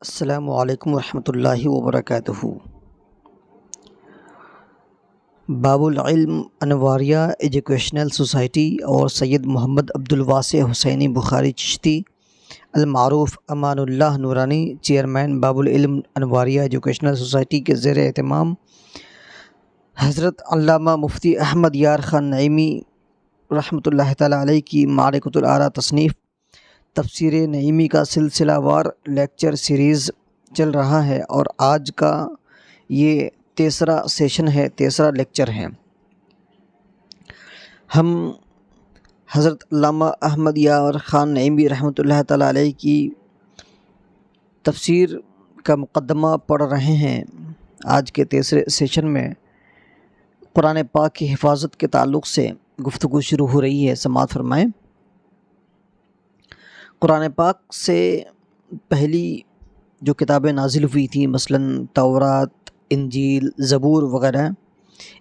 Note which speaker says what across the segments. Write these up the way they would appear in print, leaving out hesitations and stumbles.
Speaker 1: السلام علیکم ورحمۃ اللہ وبرکاتہ۔ باب العلم انواریہ ایجوکیشنل سوسائٹی اور سید محمد عبدالواسع حسینی بخاری چشتی المعروف امان اللہ نورانی چیئرمین باب العلم انواریہ ایجوکیشنل سوسائٹی کے زیر اہتمام حضرت علامہ مفتی احمد یار خان نعیمی رحمۃ اللہ تعالیٰ علیہ کی معرکۃ الآراء تصنیف تفسیر نعیمی کا سلسلہ وار لیکچر سیریز چل رہا ہے اور آج کا یہ تیسرا سیشن ہے، تیسرا لیکچر ہے۔ ہم حضرت علامہ احمد یار خان نعیمی رحمۃ اللہ تعالیٰ علیہ کی تفسیر کا مقدمہ پڑھ رہے ہیں۔ آج کے تیسرے سیشن میں قرآن پاک کی حفاظت کے تعلق سے گفتگو شروع ہو رہی ہے، سماعت فرمائیں۔ قرآن پاک سے پہلی جو کتابیں نازل ہوئی تھیں، مثلاً تورات، انجیل، زبور وغیرہ،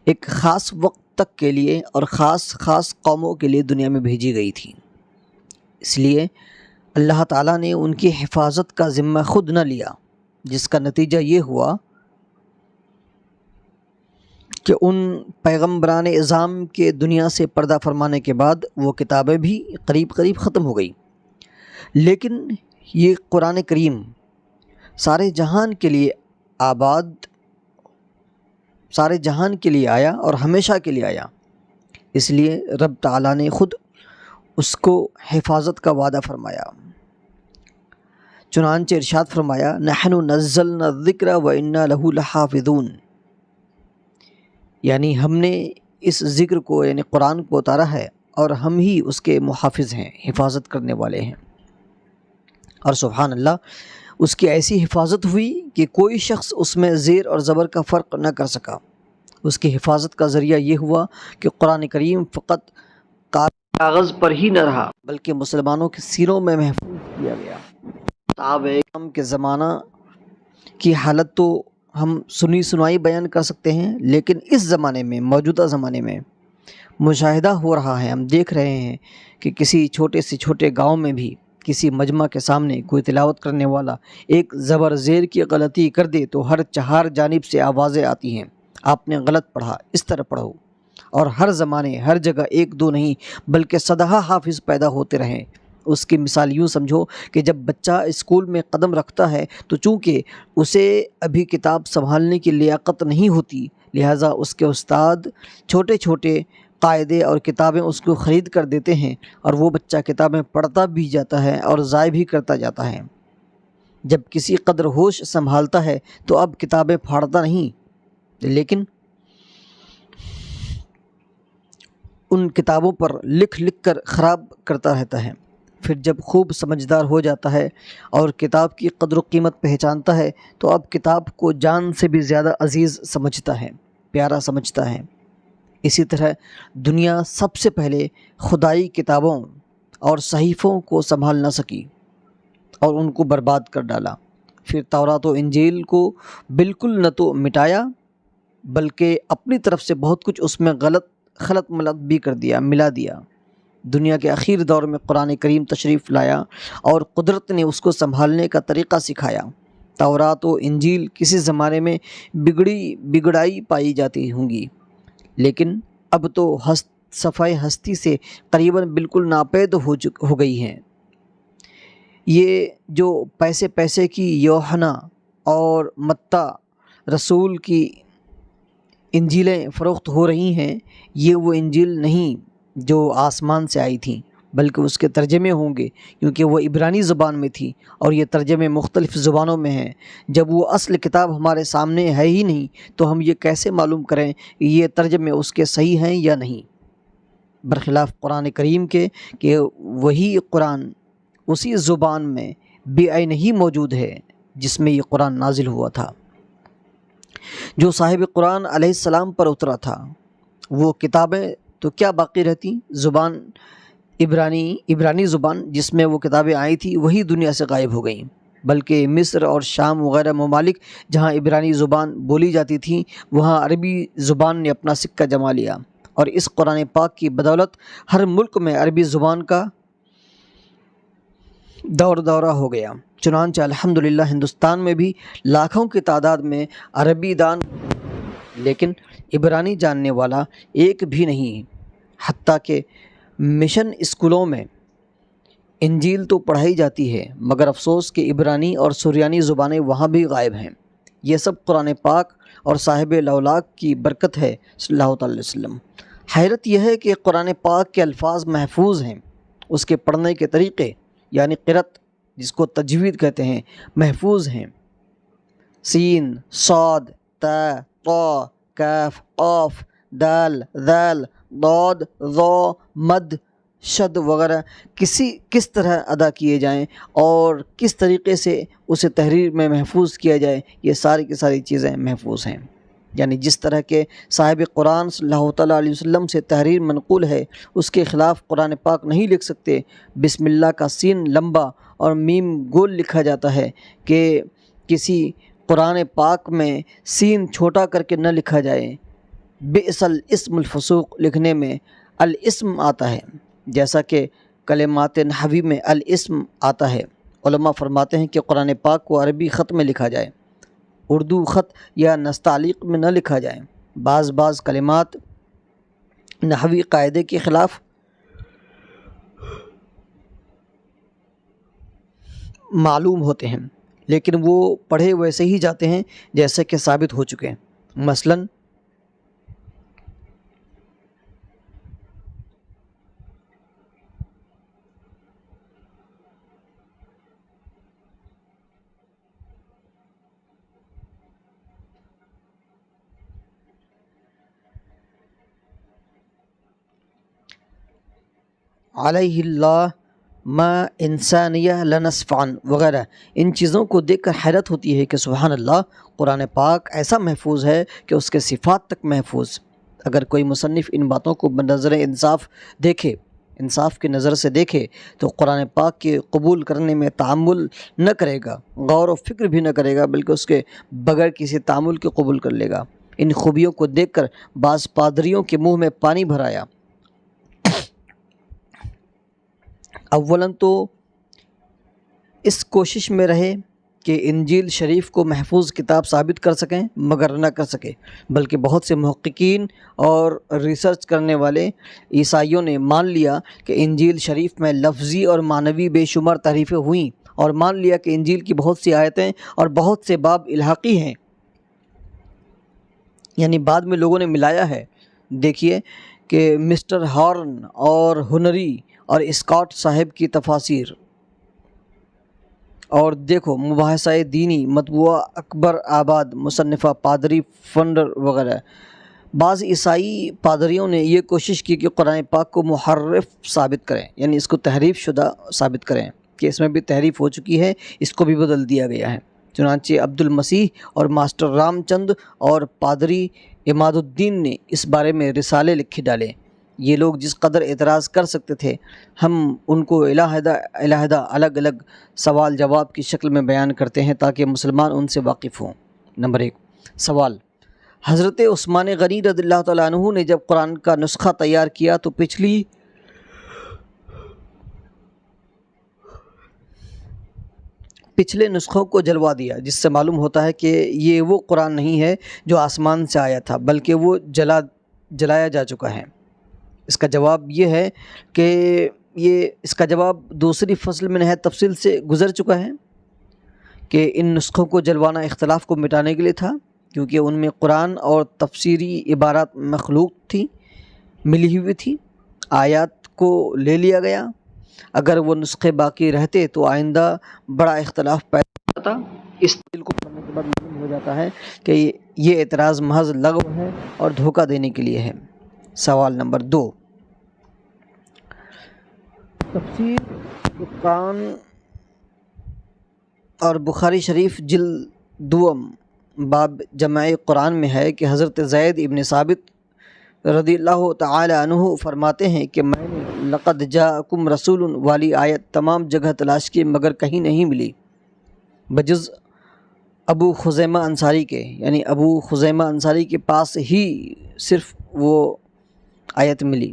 Speaker 1: ایک خاص وقت تک کے لیے اور خاص قوموں کے لیے دنیا میں بھیجی گئی تھی۔ اس لیے اللہ تعالیٰ نے ان کی حفاظت کا ذمہ خود نہ لیا، جس کا نتیجہ یہ ہوا کہ ان پیغمبران اعظام کے دنیا سے پردہ فرمانے کے بعد وہ کتابیں بھی قریب ختم ہو گئی، لیکن یہ قرآن کریم سارے جہان کے لیے سارے جہان کے لیے آیا اور ہمیشہ کے لیے آیا۔ اس لیے رب تعالیٰ نے خود اس کو حفاظت کا وعدہ فرمایا۔ چنانچہ ارشاد فرمایا، نحن نزلنا الذکر وإنا لہ لحافظون، یعنی ہم نے اس ذکر کو یعنی قرآن کو اتارا ہے اور ہم ہی اس کے محافظ ہیں، حفاظت کرنے والے ہیں۔ اور سبحان اللہ، اس کی ایسی حفاظت ہوئی کہ کوئی شخص اس میں زیر اور زبر کا فرق نہ کر سکا۔ اس کی حفاظت کا ذریعہ یہ ہوا کہ قرآن کریم فقط کاغذ پر ہی نہ رہا بلکہ مسلمانوں کے سینوں میں محفوظ کیا گیا۔ صحابہ کرام کے زمانہ کی حالت تو ہم سنی سنائی بیان کر سکتے ہیں، لیکن اس زمانے میں، موجودہ زمانے میں مشاہدہ ہو رہا ہے، ہم دیکھ رہے ہیں کہ کسی چھوٹے سے چھوٹے گاؤں میں بھی کسی مجمع کے سامنے کوئی تلاوت کرنے والا ایک زبر زیر کی غلطی کر دے تو ہر چہار جانب سے آوازیں آتی ہیں، آپ نے غلط پڑھا، اس طرح پڑھو۔ اور ہر زمانے ہر جگہ ایک دو نہیں بلکہ صدہا حافظ پیدا ہوتے رہیں۔ اس کی مثال یوں سمجھو کہ جب بچہ اسکول میں قدم رکھتا ہے تو چونکہ اسے ابھی کتاب سنبھالنے کی لیاقت نہیں ہوتی، لہٰذا اس کے استاد چھوٹے چھوٹے قاعدے اور کتابیں اس کو خرید کر دیتے ہیں اور وہ بچہ کتابیں پڑھتا بھی جاتا ہے اور ضائع بھی کرتا جاتا ہے۔ جب کسی قدر ہوش سنبھالتا ہے تو اب کتابیں پھاڑتا نہیں، لیکن ان کتابوں پر لکھ کر خراب کرتا رہتا ہے۔ پھر جب خوب سمجھدار ہو جاتا ہے اور کتاب کی قدر و قیمت پہچانتا ہے تو اب کتاب کو جان سے بھی زیادہ عزیز سمجھتا ہے، پیارا سمجھتا ہے۔ اسی طرح دنیا سب سے پہلے خدائی کتابوں اور صحیفوں کو سنبھال نہ سکی اور ان کو برباد کر ڈالا۔ پھر تورات و انجیل کو بالکل نہ تو مٹایا بلکہ اپنی طرف سے بہت کچھ اس میں خلط ملط بھی کر دیا، ملا دیا۔ دنیا کے اخیر دور میں قرآن کریم تشریف لایا اور قدرت نے اس کو سنبھالنے کا طریقہ سکھایا۔ تورات و انجیل کسی زمانے میں بگڑائی پائی جاتی ہوں گی، لیکن اب تو صفحہ ہستی سے قریباً بالکل ناپید ہو گئی ہیں۔ یہ جو پیسے کی یوحنا اور متی رسول کی انجیلیں فروخت ہو رہی ہیں، یہ وہ انجیل نہیں جو آسمان سے آئی تھیں، بلکہ اس کے ترجمے ہوں گے، کیونکہ وہ عبرانی زبان میں تھی اور یہ ترجمے مختلف زبانوں میں ہیں۔ جب وہ اصل کتاب ہمارے سامنے ہے ہی نہیں تو ہم یہ کیسے معلوم کریں کہ یہ ترجمے اس کے صحیح ہیں یا نہیں، برخلاف قرآن کریم کے کہ وہی قرآن اسی زبان میں بعین ہی موجود ہے جس میں یہ قرآن نازل ہوا تھا۔ جو صاحب قرآن علیہ السلام پر اترا تھا وہ کتابیں تو کیا باقی رہتی، زبان عبرانی زبان جس میں وہ کتابیں آئی تھی وہی دنیا سے غائب ہو گئیں، بلکہ مصر اور شام وغیرہ ممالک جہاں عبرانی زبان بولی جاتی تھی وہاں عربی زبان نے اپنا سکہ جما لیا، اور اس قرآن پاک کی بدولت ہر ملک میں عربی زبان کا دور دورہ ہو گیا۔ چنانچہ الحمدللہ ہندوستان میں بھی لاکھوں کی تعداد میں عربی دان، لیکن عبرانی جاننے والا ایک بھی نہیں۔ حتیٰ کہ مشن اسکولوں میں انجیل تو پڑھائی جاتی ہے، مگر افسوس کہ عبرانی اور سریانی زبانیں وہاں بھی غائب ہیں۔ یہ سب قرآن پاک اور صاحب لولاک کی برکت ہے صلی اللہ تعالی علیہ وسلم۔ حیرت یہ ہے کہ قرآن پاک کے الفاظ محفوظ ہیں، اس کے پڑھنے کے طریقے یعنی قرأت جس کو تجوید کہتے ہیں محفوظ ہیں۔ سین، صاد، تا، طا، کاف، قاف، دال، ذال، ضاد، ظا، مد، شد وغیرہ کس طرح ادا کیے جائیں اور کس طریقے سے اسے تحریر میں محفوظ کیا جائے، یہ ساری کی ساری چیزیں محفوظ ہیں۔ یعنی جس طرح کے صاحب قرآن صلی اللہ تعالیٰ علیہ وسلم سے تحریر منقول ہے، اس کے خلاف قرآن پاک نہیں لکھ سکتے۔ بسم اللہ کا سین لمبا اور میم گول لکھا جاتا ہے کہ کسی قرآن پاک میں سین چھوٹا کر کے نہ لکھا جائے۔ بئس الاسم الفسوق لکھنے میں الاسم آتا ہے، جیسا کہ کلمات نحوی میں الاسم آتا ہے۔ علماء فرماتے ہیں کہ قرآن پاک کو عربی خط میں لکھا جائے، اردو خط یا نستعلیق میں نہ لکھا جائے۔ بعض کلمات نحوی قاعدے کے خلاف معلوم ہوتے ہیں، لیکن وہ پڑھے ویسے ہی جاتے ہیں جیسے کہ ثابت ہو چکے ہیں۔ مثلاً علیہ اللہ ما انسانیہ لنصفعن وغیرہ، ان چیزوں کو دیکھ کر حیرت ہوتی ہے کہ سبحان اللہ، قرآن پاک ایسا محفوظ ہے کہ اس کے صفات تک محفوظ۔ اگر کوئی مصنف ان باتوں کو بنظر انصاف کی نظر سے دیکھے تو قرآن پاک کے قبول کرنے میں تعامل نہ کرے گا، غور و فکر بھی نہ کرے گا، بلکہ اس کے بغیر کسی تعامل کے قبول کر لے گا۔ ان خوبیوں کو دیکھ کر بعض پادریوں کے منہ میں پانی بھر آیا۔ اولاً تو اس کوشش میں رہے کہ انجیل شریف کو محفوظ کتاب ثابت کر سکیں، مگر نہ کر سکے، بلکہ بہت سے محققین اور ریسرچ کرنے والے عیسائیوں نے مان لیا کہ انجیل شریف میں لفظی اور معنوی بے شمار تحریفیں ہوئیں، اور مان لیا کہ انجیل کی بہت سی آیتیں اور بہت سے باب الحاقی ہیں، یعنی بعد میں لوگوں نے ملایا ہے۔ دیکھیے کہ مسٹر ہارن اور ہنری اور اسکاٹ صاحب کی تفاسیر، اور دیکھو مباحثہ دینی مطبوعہ اکبر آباد مصنفہ پادری فنڈر وغیرہ۔ بعض عیسائی پادریوں نے یہ کوشش کی کہ قرآن پاک کو محرف ثابت کریں، یعنی اس کو تحریف شدہ ثابت کریں کہ اس میں بھی تحریف ہو چکی ہے، اس کو بھی بدل دیا گیا ہے۔ چنانچہ عبد المسیح اور ماسٹر رام چند اور پادری عماد الدین نے اس بارے میں رسالے لکھ ڈالے۔ یہ لوگ جس قدر اعتراض کر سکتے تھے، ہم ان کو علیحدہ الگ الگ سوال جواب کی شکل میں بیان کرتے ہیں تاکہ مسلمان ان سے واقف ہوں۔ نمبر 1 سوال: حضرت عثمان غنی رضی اللہ تعالیٰ عنہ نے جب قرآن کا نسخہ تیار کیا تو پچھلے نسخوں کو جلوا دیا، جس سے معلوم ہوتا ہے کہ یہ وہ قرآن نہیں ہے جو آسمان سے آیا تھا، بلکہ وہ جلایا جا چکا ہے۔ اس کا جواب یہ ہے کہ اس کا جواب دوسری فصل میں نہایت تفصیل سے گزر چکا ہے کہ ان نسخوں کو جلوانا اختلاف کو مٹانے کے لیے تھا، کیونکہ ان میں قرآن اور تفسیری عبارات مخلوق تھی، ملی ہوئی تھی، آیات کو لے لیا گیا۔ اگر وہ نسخے باقی رہتے تو آئندہ بڑا اختلاف پیدا ہوتا۔ اس دلیل کو پڑھنے کے بعد معلوم ہو جاتا ہے کہ یہ اعتراض محض لغو ہے اور دھوکہ دینے کے لیے ہے۔ سوال نمبر 2: تفسیر قرآن اور بخاری شریف جلد 2 باب جمع قرآن میں ہے کہ حضرت زید ابن ثابت رضی اللہ تعالی عنہ فرماتے ہیں کہ میں نے لقد جاءکم رسول والی آیت تمام جگہ تلاش کی مگر کہیں نہیں ملی، بجز ابو خزیمہ انصاری کے، یعنی ابو خزیمہ انصاری کے پاس ہی صرف وہ آیت ملی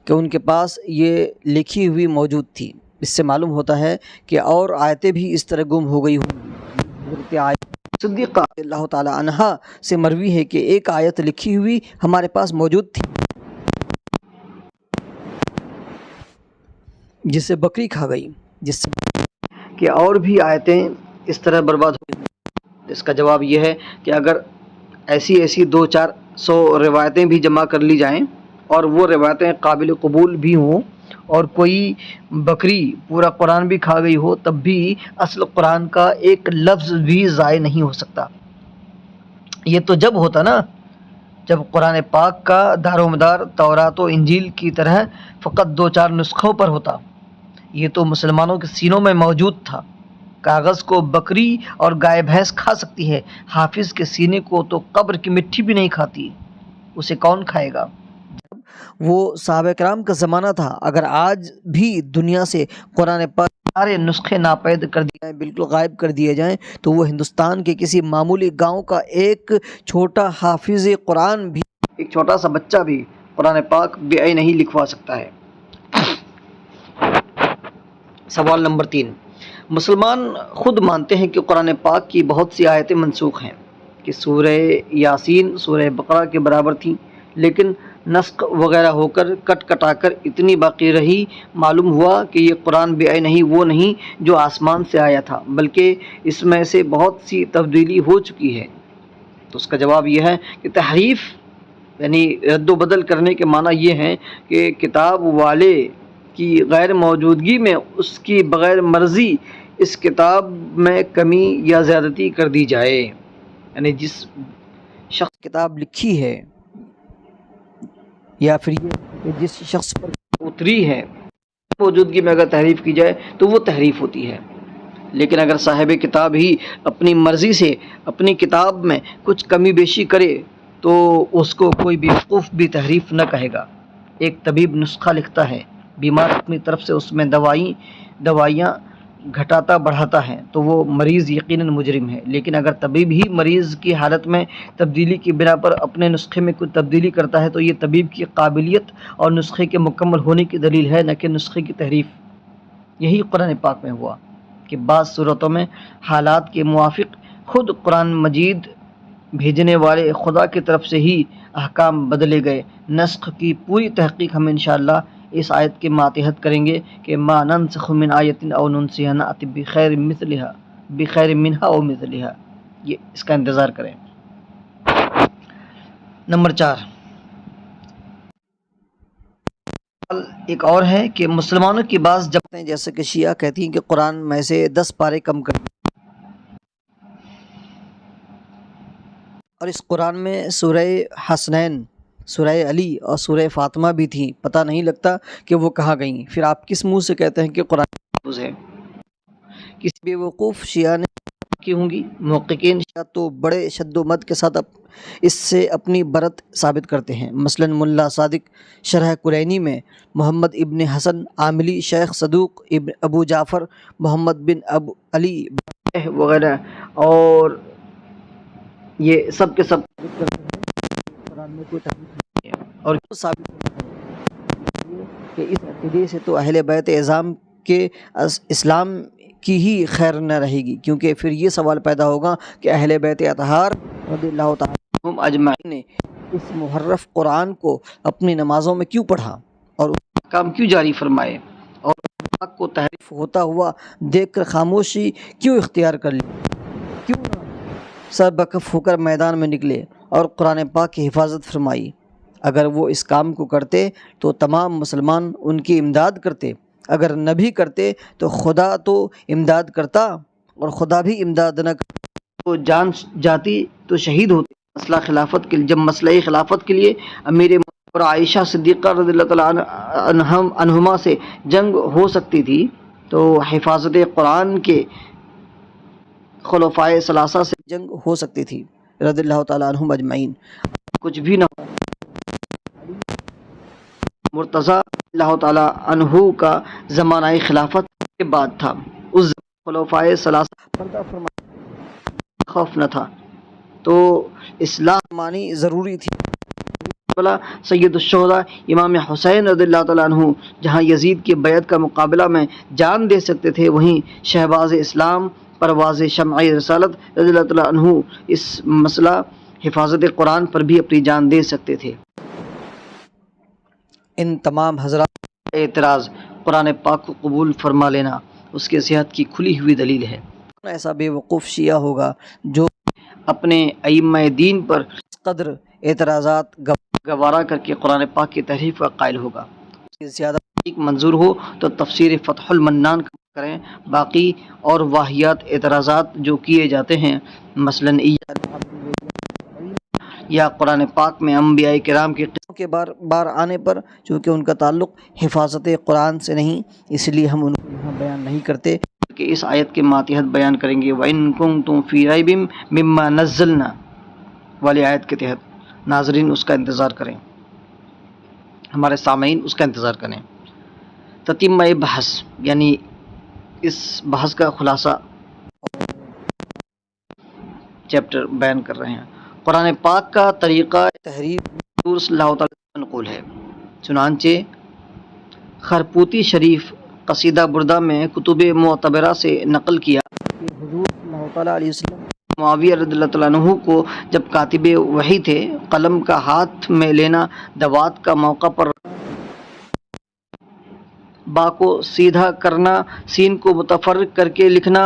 Speaker 1: کہ ان کے پاس یہ لکھی ہوئی موجود تھی۔ اس سے معلوم ہوتا ہے کہ اور آیتیں بھی اس طرح گم ہو گئی ہوں. حضرت عائشہ صدیقہ رضی اللہ تعالی عنہا سے مروی ہے کہ ایک آیت لکھی ہوئی ہمارے پاس موجود تھی جس سے بکری کھا گئی، جس سے کہ اور بھی آیتیں اس طرح برباد ہو گئی. اس کا جواب یہ ہے کہ اگر ایسی 200-400 روایتیں بھی جمع کر لی جائیں اور وہ روایتیں قابل قبول بھی ہوں اور کوئی بکری پورا قرآن بھی کھا گئی ہو، تب بھی اصل قرآن کا ایک لفظ بھی ضائع نہیں ہو سکتا. یہ تو جب ہوتا نا جب قرآن پاک کا دار و مدار تورات و انجیل کی طرح فقط 2-4 نسخوں پر ہوتا. یہ تو مسلمانوں کے سینوں میں موجود تھا. کاغذ کو بکری اور گائے بھینس کھا سکتی ہے، حافظ کے سینے کو تو قبر کی مٹی بھی نہیں کھاتی. اسے کون کھائے گا؟ وہ صحابہ کرام کا زمانہ تھا. اگر آج بھی دنیا سے قرآن پاک سارے نسخے ناپید کر دیے جائیں، بالکل غائب کر دیے جائیں، تو وہ ہندوستان کے کسی معمولی گاؤں کا ایک چھوٹا حافظ قرآن بھی، ایک چھوٹا سا بچہ بھی قرآن پاک بے نہیں لکھوا سکتا ہے. سوال نمبر 3. مسلمان خود مانتے ہیں کہ قرآن پاک کی بہت سی آیتیں منسوخ ہیں کہ سورہ یاسین سورہ بقرہ کے برابر تھیں، لیکن نسخ وغیرہ ہو کر کٹا کر اتنی باقی رہی. معلوم ہوا کہ یہ قرآن بے نہیں، وہ نہیں جو آسمان سے آیا تھا، بلکہ اس میں سے بہت سی تبدیلی ہو چکی ہے. تو اس کا جواب یہ ہے کہ تحریف یعنی رد و بدل کرنے کے معنی یہ ہیں کہ کتاب والے کی غیر موجودگی میں اس کی بغیر مرضی اس کتاب میں کمی یا زیادتی کر دی جائے. یعنی جس شخص کتاب لکھی ہے یا پھر یہ کہ جس شخص پر اتری ہے موجودگی میں اگر تحریف کی جائے تو وہ تحریف ہوتی ہے. لیکن اگر صاحب کتاب ہی اپنی مرضی سے اپنی کتاب میں کچھ کمی بیشی کرے تو اس کو کوئی بیوقوف بھی تحریف نہ کہے گا. ایک طبیب نسخہ لکھتا ہے، بیمار اپنی طرف سے اس میں دوائیاں گھٹاتا بڑھاتا ہے تو وہ مریض یقیناً مجرم ہے. لیکن اگر طبیب ہی مریض کی حالت میں تبدیلی کی بنا پر اپنے نسخے میں کچھ تبدیلی کرتا ہے تو یہ طبیب کی قابلیت اور نسخے کے مکمل ہونے کی دلیل ہے، نہ کہ نسخے کی تحریف. یہی قرآن پاک میں ہوا کہ بعض صورتوں میں حالات کے موافق خود قرآن مجید بھیجنے والے خدا کی طرف سے ہی احکام بدلے گئے. نسخ کی پوری تحقیق ہم انشاءاللہ اس آیت کے ماتحت کریں گے کہ ما ننسخ من آیت او ننسیها نأتی بخیر منها او مثلها. یہ اس کا انتظار کریں. نمبر 4. ایک اور ہے کہ مسلمانوں کی بعض جماعتیں جیسے کہ شیعہ کہتی ہیں کہ قرآن میں سے 10 پارے کم کر دیں، اور اس قرآن میں سورہ حسنین، سورہ علی اور سورہ فاطمہ بھی تھی، پتہ نہیں لگتا کہ وہ کہاں گئیں. پھر آپ کس منہ سے کہتے ہیں کہ قرآن محفوظ ہے؟ کسی بے وقوف شیعہ نے کی ہوں گی. محققین شیعہ تو بڑے شد و مد کے ساتھ اس سے اپنی برت ثابت کرتے ہیں. مثلا ملا صادق شرح قرینی میں محمد ابن حسن عاملی، شیخ صدوق ابن ابو جعفر محمد بن ابو علی وغیرہ، اور یہ سب کے سب ثابت کرتے ہیں قرآن میں کوئی تحریف نہیں ہے. اور کیوں ثابت کرتے ہیں کہ اس عقیدے سے تو اہل بیت اعظام کے اسلام کی ہی خیر نہ رہے گی، کیونکہ پھر یہ سوال پیدا ہوگا کہ اہل بیت اطہار رضی اللہ تعالی عنہم اجمعین نے اس محرف قرآن کو اپنی نمازوں میں کیوں پڑھا اور اس کا احکام کیوں جاری فرمائے، اور پاک کو تحریف ہوتا ہوا دیکھ کر خاموشی کیوں اختیار کر لی، کیوں نہ سر بکف ہو کر میدان میں نکلے اور قرآن پاک کی حفاظت فرمائی. اگر وہ اس کام کو کرتے تو تمام مسلمان ان کی امداد کرتے، اگر نہ بھی کرتے تو خدا تو امداد کرتا، اور خدا بھی امداد نہ کرتا تو جان جاتی تو شہید ہوتے. جب مسئلہ خلافت کے لیے امیر اور عائشہ صدیقہ رضی اللہ تعالیٰ عنہما سے جنگ ہو سکتی تھی تو حفاظت قرآن کے خلفائے ثلاثہ سے جنگ ہو سکتی تھی رضی اللہ تعالیٰ عنہم اجمعین. کچھ بھی نہ ہو. مرتضی اللہ تعالیٰ عنہ کا زمانہ خلافت کے بعد تھا. اس خلفائے ثلاثہ پردہ فرمایا خوف نہ تھا تو اصلاح مانی ضروری تھی. مقابلہ سید الشہداء امام حسین رضی اللہ تعالیٰ عنہ جہاں یزید کی بیعت کا مقابلہ میں جان دے سکتے تھے، وہیں شہباز اسلام پرواز شمع رسالت رضی اللہ تعالیٰ عنہ اس مسئلہ حفاظت قرآن پر بھی اپنی جان دے سکتے تھے۔ ان تمام حضرات کا اعتراض قرآن پاک کو قبول فرما لینا اس کے صحت کی کھلی ہوئی دلیل ہے۔ ایسا بے وقوف شیعہ ہوگا جو اپنے ائمہ دین پر اس قدر اعتراضات گوارا کر کے قرآن پاک کی تحریف کا قائل ہوگا۔ اس کی زیادہ منظور ہو تو تفسیر فتح المنان کریں، باقی اور واہیات اعتراضات جو کیے جاتے ہیں مثلاً یا قرآن پاک میں انبیاء کرام کے قصوں کے بار بار آنے پر، چونکہ ان کا تعلق حفاظت قرآن سے نہیں، اس لیے ہم ان کو یہاں بیان نہیں کرتے کہ اس آیت کے ماتحت بیان کریں گے۔ وَإِن كُنتُم فِي رَيْبٍ مِّمَّا نَزَّلْنَا والی آیت کے تحت ناظرین اس کا انتظار کریں، ہمارے سامعین اس کا انتظار کریں۔ تتمہ بحث یعنی اس بحث کا خلاصہ چیپٹر بیان کر رہے ہیں۔ قرآن پاک کا طریقہ تحریر حضور صلی اللہ تعالیٰ عنہ منقول ہے، چنانچہ خرپوتی شریف قصیدہ بردہ میں کتب معتبرہ سے نقل کیا کہ حضور صلی اللہ تعالیٰ علیہ وسلم معاویہ رضی اللہ تعالیٰ عنہ کو جب کاتب وحی تھے، قلم کا ہاتھ میں لینا دوات کا موقع پر با کو سیدھا کرنا، سین کو متفرق کر کے لکھنا،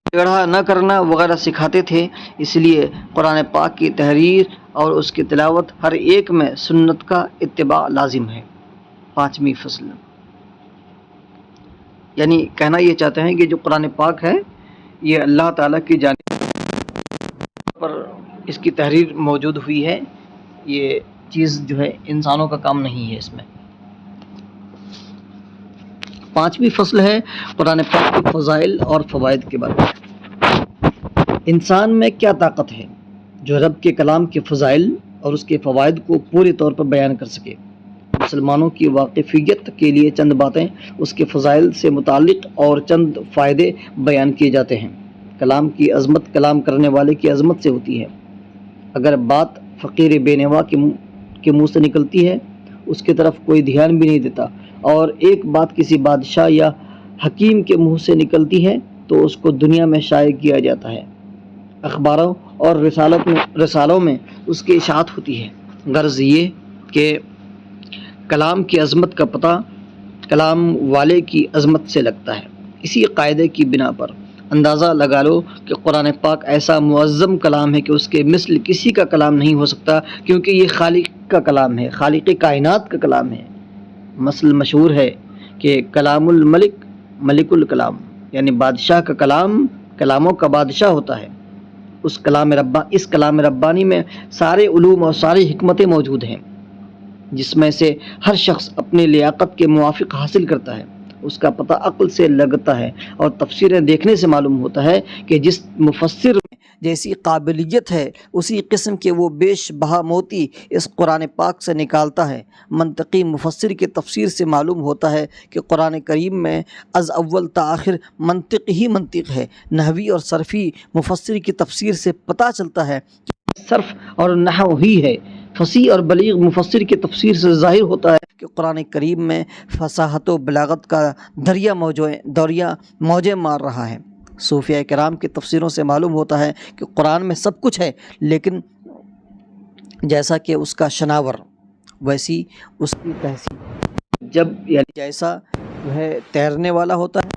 Speaker 1: ٹیڑھا نہ کرنا وغیرہ سکھاتے تھے۔ اس لیے قرآن پاک کی تحریر اور اس کی تلاوت ہر ایک میں سنت کا اتباع لازم ہے۔ پانچویں فصل یعنی کہنا یہ چاہتے ہیں کہ جو قرآن پاک ہے یہ اللہ تعالیٰ کی جانب پر اس کی تحریر موجود ہوئی ہے، یہ چیز جو ہے انسانوں کا کام نہیں ہے۔ اس میں پانچویں فصل ہے قرآن پاک کے فضائل اور فوائد کے بارے میں۔ انسان میں کیا طاقت ہے جو رب کے کلام کے فضائل اور اس کے فوائد کو پورے طور پر بیان کر سکے؟ مسلمانوں کی واقفیت کے لیے چند باتیں اس کے فضائل سے متعلق اور چند فائدے بیان کیے جاتے ہیں۔ کلام کی عظمت کلام کرنے والے کی عظمت سے ہوتی ہے۔ اگر بات فقیر بے نوا کے منہ سے نکلتی ہے، اس کی طرف کوئی دھیان بھی نہیں دیتا، اور ایک بات کسی بادشاہ یا حکیم کے منہ سے نکلتی ہے تو اس کو دنیا میں شائع کیا جاتا ہے۔ اخباروں اور رسالوں میں اس کی اشاعت ہوتی ہے۔ غرض یہ کہ کلام کی عظمت کا پتہ کلام والے کی عظمت سے لگتا ہے۔ اسی قاعدے کی بنا پر اندازہ لگا لو کہ قرآن پاک ایسا معظم کلام ہے کہ اس کے مثل کسی کا کلام نہیں ہو سکتا، کیونکہ یہ خالق کا کلام ہے، خالق کائنات کا کلام ہے۔ مثل مشہور ہے کہ کلام الملک ملک الکلام، یعنی بادشاہ کا کلام کلاموں کا بادشاہ ہوتا ہے۔ اس کلام ربانی میں سارے علوم اور ساری حکمتیں موجود ہیں، جس میں سے ہر شخص اپنی لیاقت کے موافق حاصل کرتا ہے۔ اس کا پتہ عقل سے لگتا ہے اور تفسیریں دیکھنے سے معلوم ہوتا ہے کہ جس مفسر میں جیسی قابلیت ہے اسی قسم کے وہ بیش بہا موتی اس قرآن پاک سے نکالتا ہے۔ منطقی مفسر کی تفسیر سے معلوم ہوتا ہے کہ قرآن کریم میں از اول تا آخر منطق ہی منطق ہے۔ نحوی اور صرفی مفسر کی تفسیر سے پتہ چلتا ہے کہ صرف اور نحو ہی ہے۔ فصیح اور بلیغ مفسر کی تفسیر سے ظاہر ہوتا ہے کہ قرآن کریم میں فصاحت و بلاغت کا دریا موجیں مار رہا ہے۔ صوفیہ کرام کی تفسیروں سے معلوم ہوتا ہے کہ قرآن میں سب کچھ ہے، لیکن جیسا کہ اس کا شناور ویسی اس کی تحصیل، جیسا جو ہے تیرنے والا ہوتا ہے،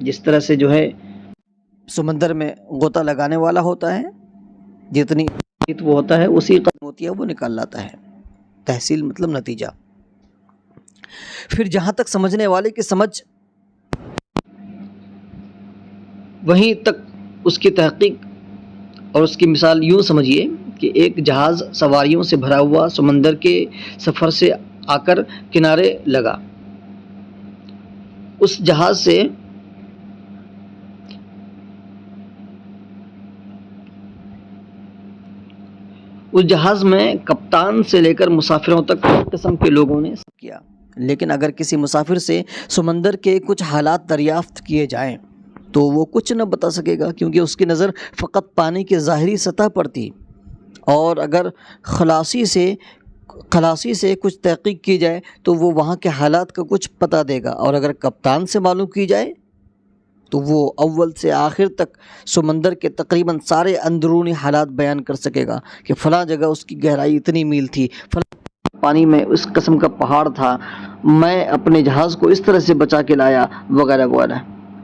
Speaker 1: جس طرح سے جو ہے سمندر میں غوطہ لگانے والا ہوتا ہے، جتنی وہ ہوتا ہے اسی قدر موتیاں وہ نکال لاتا ہے۔ تحصیل مطلب نتیجہ۔ پھر جہاں تک سمجھنے والے کی سمجھ، وہیں تک اس کی تحقیق اور اس کی مثال یوں سمجھیے کہ ایک جہاز سواریوں سے بھرا ہوا سمندر کے سفر سے آ کر کنارے لگا۔ اس جہاز میں کپتان سے لے کر مسافروں تک ہر قسم کے لوگوں نے سفر کیا، لیکن اگر کسی مسافر سے سمندر کے کچھ حالات دریافت کیے جائیں تو وہ کچھ نہ بتا سکے گا، کیونکہ اس کی نظر فقط پانی کی ظاہری سطح پر تھی۔ اور اگر خلاصی سے کچھ تحقیق کی جائے تو وہ وہاں کے حالات کا کچھ پتہ دے گا، اور اگر کپتان سے معلوم کی جائے تو وہ اول سے آخر تک سمندر کے تقریباً سارے اندرونی حالات بیان کر سکے گا کہ فلاں جگہ اس کی گہرائی اتنی میل تھی، فلاں پانی میں اس قسم کا پہاڑ تھا، میں اپنے جہاز کو اس طرح سے بچا کے لایا، وغیرہ وغیرہ۔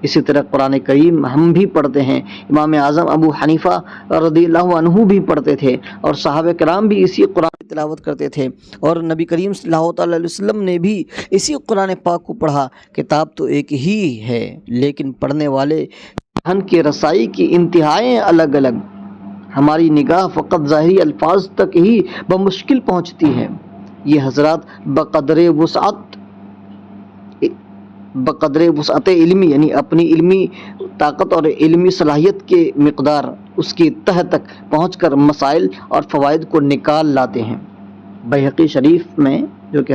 Speaker 1: اسی طرح قرآن کریم ہم بھی پڑھتے ہیں، امام اعظم ابو حنیفہ رضی اللہ عنہ بھی پڑھتے تھے، اور صحابہ کرام بھی اسی قرآن کی تلاوت کرتے تھے، اور نبی کریم صلی اللہ تعالی علیہ وسلم نے بھی اسی قرآن پاک کو پڑھا۔ کتاب تو ایک ہی ہے، لیکن پڑھنے والے ذہن کی رسائی کی انتہائیں الگ الگ۔ ہماری نگاہ فقط ظاہری الفاظ تک ہی بمشکل پہنچتی ہے۔ یہ حضرات بقدر وسعت علمی، یعنی اپنی علمی طاقت اور علمی صلاحیت کے مقدار، اس کی تہ تک پہنچ کر مسائل اور فوائد کو نکال لاتے ہیں۔ بیہقی شریف میں، جو کہ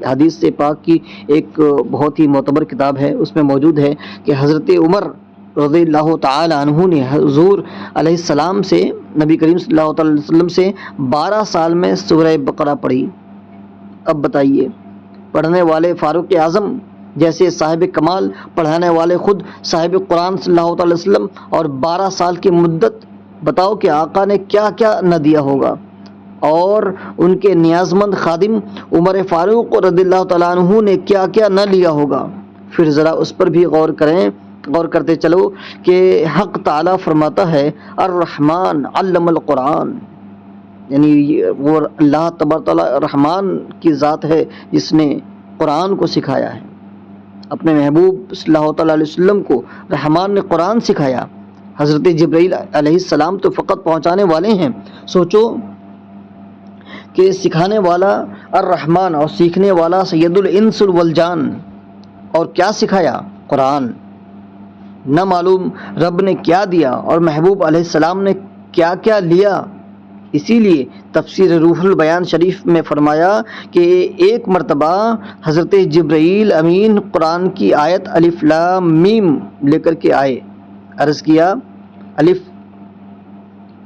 Speaker 1: حدیث سے پاک کی ایک بہت ہی معتبر کتاب ہے، اس میں موجود ہے کہ حضرت عمر رضی اللہ تعالی عنہ نے حضور علیہ السلام سے، نبی کریم صلی اللہ تعالی وسلم سے 12 سال میں سورہ بقرہ پڑھی۔ اب بتائیے، پڑھنے والے فاروق اعظم جیسے صاحب کمال، پڑھانے والے خود صاحب قرآن صلی اللہ تعالی وسلم، اور 12 سال کی مدت، بتاؤ کہ آقا نے کیا کیا نہ دیا ہوگا، اور ان کے نیازمند خادم عمر فاروق رضی اللہ تعالیٰ عنہ نے کیا کیا نہ لیا ہوگا۔ پھر ذرا اس پر بھی غور کرتے چلو کہ حق تعالیٰ فرماتا ہے الرحمن علم القرآن، یعنی وہ اللہ تبارک تعالیٰ رحمان کی ذات ہے جس نے قرآن کو سکھایا ہے۔ اپنے محبوب صلی اللہ تعالیٰ علیہ وسلم کو رحمان نے قرآن سکھایا۔ حضرت جبرائیل علیہ السلام تو فقط پہنچانے والے ہیں۔ سوچو کہ سکھانے والا الرحمن اور سیکھنے والا سید الانس والجان، اور کیا سکھایا؟ قرآن۔ نہ معلوم رب نے کیا دیا اور محبوب علیہ السلام نے کیا کیا لیا۔ اسی لیے تفسیر روح البیان شریف میں فرمایا کہ ایک مرتبہ حضرت جبرائیل امین قرآن کی آیت الف لام میم لے کر کے آئے۔ عرض کیا الف،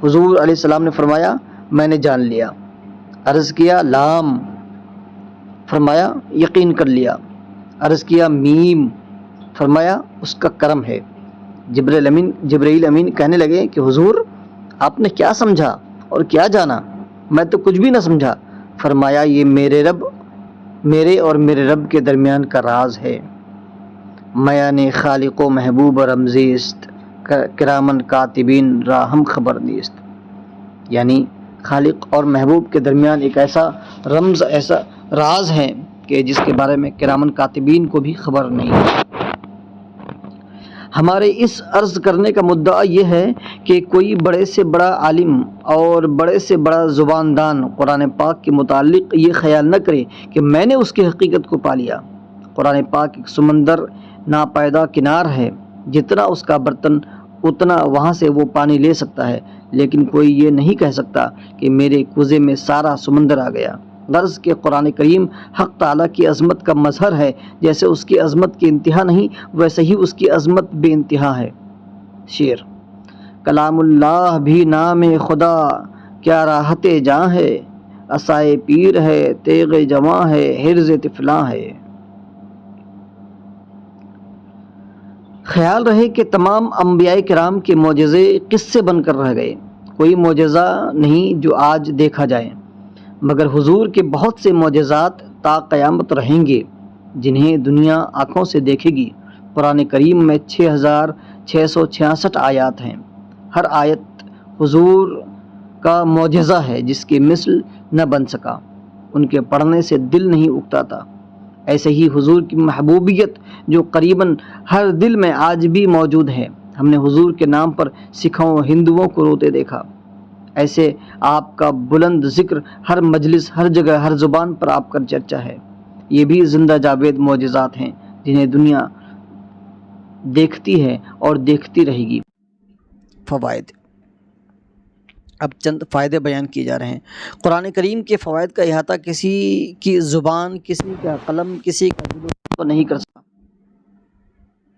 Speaker 1: حضور علیہ السلام نے فرمایا میں نے جان لیا۔ عرض کیا لام، فرمایا یقین کر لیا۔ عرض کیا میم، فرمایا اس کا کرم ہے۔ جبرائیل امین کہنے لگے کہ حضور آپ نے کیا سمجھا اور کیا جانا؟ میں تو کچھ بھی نہ سمجھا۔ فرمایا یہ میرے اور میرے رب کے درمیان کا راز ہے۔ میان خالق و محبوب رمزیست، کرامن کاتبین را ہم خبر نیست، یعنی خالق اور محبوب کے درمیان ایک ایسا رمز، ایسا راز ہے کہ جس کے بارے میں کرامن کاتبین کو بھی خبر نہیں ہے۔ ہمارے اس عرض کرنے کا مدعا یہ ہے کہ کوئی بڑے سے بڑا عالم اور بڑے سے بڑا زبان دان قرآن پاک کے متعلق یہ خیال نہ کرے کہ میں نے اس کی حقیقت کو پا لیا۔ قرآن پاک ایک سمندر ناپیدا کنار ہے، جتنا اس کا برتن اتنا وہاں سے وہ پانی لے سکتا ہے، لیکن کوئی یہ نہیں کہہ سکتا کہ میرے کوزے میں سارا سمندر آ گیا۔ غرض کہ قرآن کریم حق تعالیٰ کی عظمت کا مظہر ہے، جیسے اس کی عظمت کی انتہا نہیں ویسے ہی اس کی عظمت بے انتہا ہے۔ شعر: کلام اللہ بھی نام خدا، کیا راحت جاں ہے، عصائے پیر ہے، تیغ جواں ہے، حرز طفلاں ہے۔ خیال رہے کہ تمام انبیاء کرام کے معجزے قصے بن کر رہ گئے، کوئی معجزہ نہیں جو آج دیکھا جائے، مگر حضور کے بہت سے معجزات تا قیامت رہیں گے جنہیں دنیا آنکھوں سے دیکھے گی۔ قرآن کریم میں 6666 آیات ہیں، ہر آیت حضور کا معجزہ ہے جس کی مثل نہ بن سکا، ان کے پڑھنے سے دل نہیں اگتا تھا۔ ایسے ہی حضور کی محبوبیت جو قریباً ہر دل میں آج بھی موجود ہے، ہم نے حضور کے نام پر سکھوں ہندوؤں کو روتے دیکھا۔ ایسے آپ کا بلند ذکر ہر مجلس، ہر جگہ، ہر زبان پر آپ کا چرچا ہے۔ یہ بھی زندہ جاوید معجزات ہیں جنہیں دنیا دیکھتی ہے اور دیکھتی رہے گی۔ فوائد: اب چند فائدے بیان کیے جا رہے ہیں۔ قرآن کریم کے فوائد کا احاطہ کسی کی زبان، کسی کا قلم، کسی کا دل تو نہیں کر سکتا۔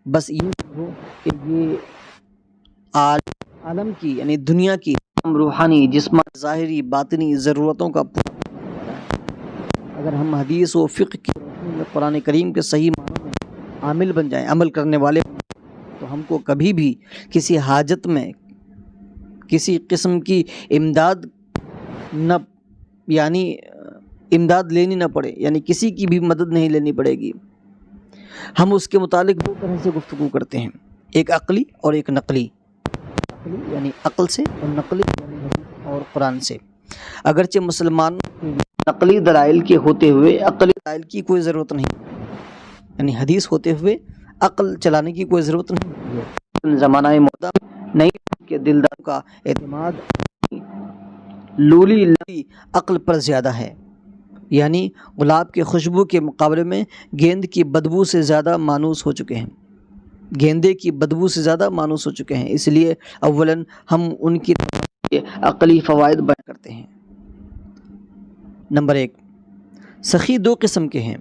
Speaker 1: بس یہ ہو کہ یہ عالم کی، یعنی دنیا کی روحانی جسمانی ظاہری باطنی ضرورتوں کا اگر ہم حدیث و فقہ کی روشنی میں قرآن کریم کے صحیح معنوں میں عامل بن جائیں، عمل کرنے والے بن جائیں، تو ہم کو کبھی بھی کسی حاجت میں کسی قسم کی امداد نہ یعنی امداد لینی نہ پڑے، یعنی کسی کی بھی مدد نہیں لینی پڑے گی۔ ہم اس کے متعلق دو طرح سے گفتگو کرتے ہیں، ایک عقلی اور ایک نقلی۔ عقلی یعنی عقل سے، اور نقلی یعنی حدیث اور قرآن سے۔ اگرچہ مسلمانوں کے لیے نقلی دلائل کے ہوتے ہوئے عقلی دلائل کی کوئی ضرورت نہیں، یعنی حدیث ہوتے ہوئے عقل چلانے کی کوئی ضرورت نہیں ہے۔ زمانہ مودا نہیں کہ دلداروں کا اعتماد لولی عقل پر زیادہ ہے، یعنی گلاب کے خوشبو کے مقابلے میں گیند کی بدبو سے زیادہ مانوس ہو چکے ہیں، گیندے کی بدبو سے زیادہ مانوس ہو چکے ہیں۔ اس لیے اولاً ہم ان کی عقلی فوائد بیان کرتے ہیں۔ نمبر 1، سخی دو قسم کے ہیں،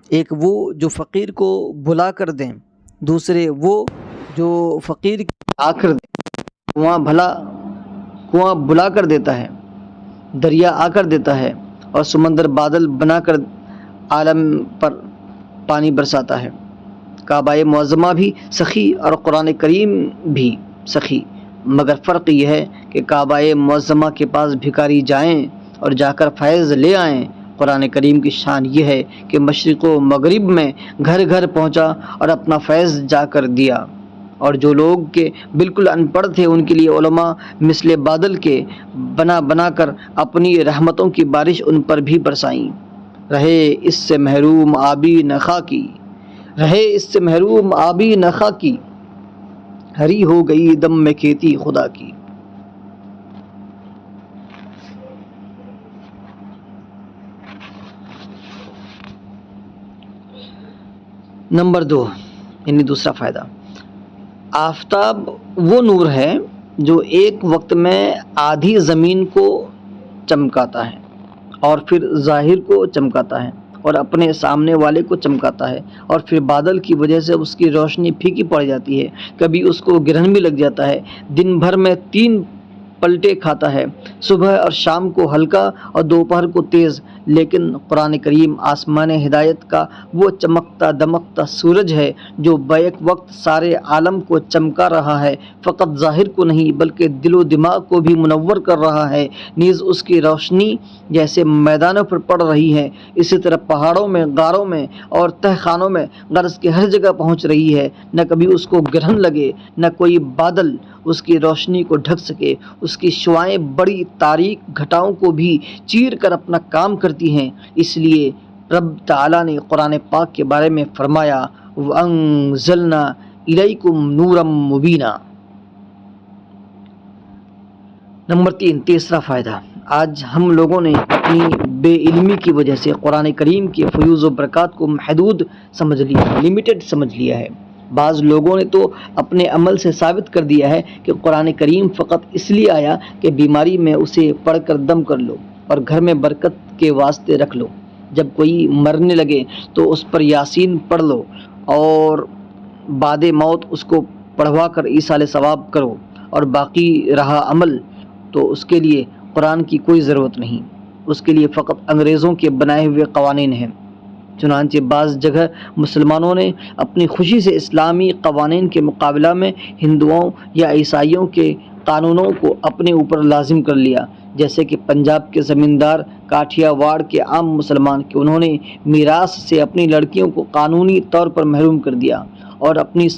Speaker 1: ایک وہ جو فقیر کو بلا کر دیں، دوسرے وہ جو فقیر آ کر دیں۔ کنواں بلا کر دیتا ہے، دریا آ کر دیتا ہے، اور سمندر بادل بنا کر عالم پر پانی برساتا ہے۔ کعبہ معظمہ بھی سخی اور قرآن کریم بھی سخی، مگر فرق یہ ہے کہ کعبہ معظمہ کے پاس بھکاری جائیں اور جا کر فیض لے آئیں۔ قرآن کریم کی شان یہ ہے کہ مشرق و مغرب میں گھر گھر پہنچا اور اپنا فیض جا کر دیا، اور جو لوگ کے بالکل ان پڑھ تھے ان کے لیے علماء مثل بادل کے بنا بنا کر اپنی رحمتوں کی بارش ان پر بھی برسائیں۔ رہے اس سے محروم آبی نخا کی، رہے اس سے محروم آبی نخا کی، ہری ہو گئی دم میں کھیتی خدا کی۔ نمبر 2 یعنی دوسرا فائدہ، آفتاب وہ نور ہے جو ایک وقت میں آدھی زمین کو چمکاتا ہے اور پھر ظاہر کو چمکاتا ہے اور اپنے سامنے والے کو چمکاتا ہے، اور پھر بادل کی وجہ سے اس کی روشنی پھیکی پڑ جاتی ہے، کبھی اس کو گرہن بھی لگ جاتا ہے، دن بھر میں 3 پلٹے کھاتا ہے، صبح اور شام کو ہلکا اور دوپہر کو تیز۔ لیکن قرآن کریم آسمان ہدایت کا وہ چمکتا دمکتا سورج ہے جو بیک وقت سارے عالم کو چمکا رہا ہے، فقط ظاہر کو نہیں بلکہ دل و دماغ کو بھی منور کر رہا ہے۔ نیز اس کی روشنی جیسے میدانوں پر پڑ رہی ہے، اسی طرح پہاڑوں میں، غاروں میں اور تہ خانوں میں غرض کی ہر جگہ پہنچ رہی ہے۔ نہ کبھی اس کو گرہن لگے، نہ کوئی بادل اس کی روشنی کو ڈھک سکے۔ اس کی شعاعیں بڑی تاریک گھٹاؤں کو بھی چیر کر اپنا کام کرتی ہیں۔ اس لیے رب تعالیٰ نے قرآن پاک کے بارے میں فرمایا وَأَنزَلْنَا إِلَيْكُمْ نُورًا مُبِينًا۔ نمبر 3 تیسرا فائدہ، آج ہم لوگوں نے اپنی بے علمی کی وجہ سے قرآن کریم کے فیوز و برکات کو محدود سمجھ لیا، لمیٹڈ سمجھ لیا ہے۔ بعض لوگوں نے تو اپنے عمل سے ثابت کر دیا ہے کہ قرآن کریم فقط اس لیے آیا کہ بیماری میں اسے پڑھ کر دم کر لو اور گھر میں برکت کے واسطے رکھ لو، جب کوئی مرنے لگے تو اس پر یاسین پڑھ لو اور بعد موت اس کو پڑھوا کر ایصال ثواب کرو، اور باقی رہا عمل تو اس کے لیے قرآن کی کوئی ضرورت نہیں، اس کے لیے فقط انگریزوں کے بنائے ہوئے قوانین ہیں۔ چنانچہ بعض جگہ مسلمانوں نے اپنی خوشی سے اسلامی قوانین کے مقابلہ میں ہندوؤں یا عیسائیوں کے قانونوں کو اپنے اوپر لازم کر لیا، جیسے کہ پنجاب کے زمیندار کاٹھیا واڑ کے عام مسلمان کہ انہوں نے میراث سے اپنی لڑکیوں کو قانونی طور پر محروم کر دیا، اور اپنی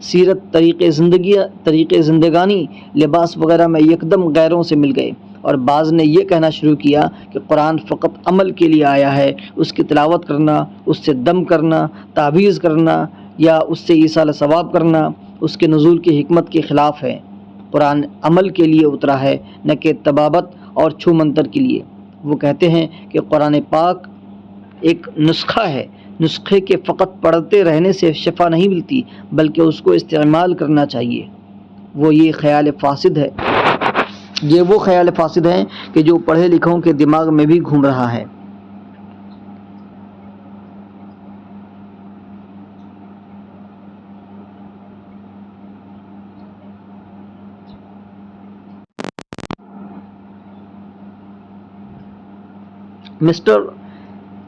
Speaker 1: سیرت طریقے زندگانی لباس وغیرہ میں یکدم غیروں سے مل گئے، اور بعض نے یہ کہنا شروع کیا کہ قرآن فقط عمل کے لیے آیا ہے، اس کی تلاوت کرنا، اس سے دم کرنا، تعویذ کرنا یا اس سے ایصال ثواب کرنا اس کے نزول کی حکمت کے خلاف ہے۔ قرآن عمل کے لیے اترا ہے، نہ کہ طبابت اور چھو منتر کے لیے۔ وہ کہتے ہیں کہ قرآن پاک ایک نسخہ ہے، نسخے کے فقط پڑھتے رہنے سے شفا نہیں ملتی بلکہ اس کو استعمال کرنا چاہیے۔ یہ وہ خیال فاسد ہے کہ جو پڑھے لکھوں کے دماغ میں بھی گھوم رہا ہے۔ مسٹر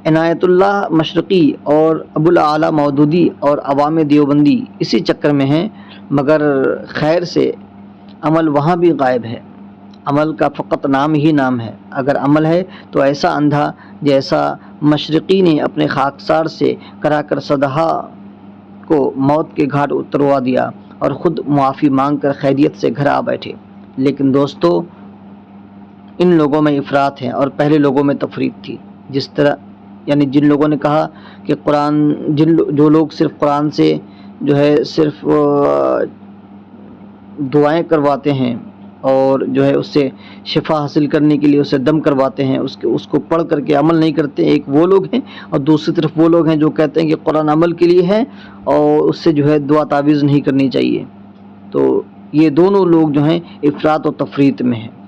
Speaker 1: عنایت اللہ مشرقی اور ابوالعلا مودودی اور عوام دیوبندی اسی چکر میں ہیں، مگر خیر سے عمل وہاں بھی غائب ہے۔ عمل کا فقط نام ہی نام ہے، اگر عمل ہے تو ایسا اندھا جیسا مشرقی نے اپنے خاکسار سے کرا کر صدہا کو موت کے گھاٹ اتروا دیا اور خود معافی مانگ کر خیریت سے گھر آ بیٹھے۔ لیکن دوستو، ان لوگوں میں افراط ہے اور پہلے لوگوں میں تفریط تھی۔ جس طرح یعنی جن لوگوں نے کہا کہ جو لوگ صرف قرآن سے جو ہے صرف دعائیں کرواتے ہیں اور جو ہے اس سے شفا حاصل کرنے کے لیے اسے دم کرواتے ہیں، اس کو پڑھ کر کے عمل نہیں کرتے، ایک وہ لوگ ہیں، اور دوسری طرف وہ لوگ ہیں جو کہتے ہیں کہ قرآن عمل کے لیے ہے اور اس سے جو ہے دعا تعویذ نہیں کرنی چاہیے۔ تو یہ دونوں لوگ جو ہیں افراط و تفریط میں ہیں۔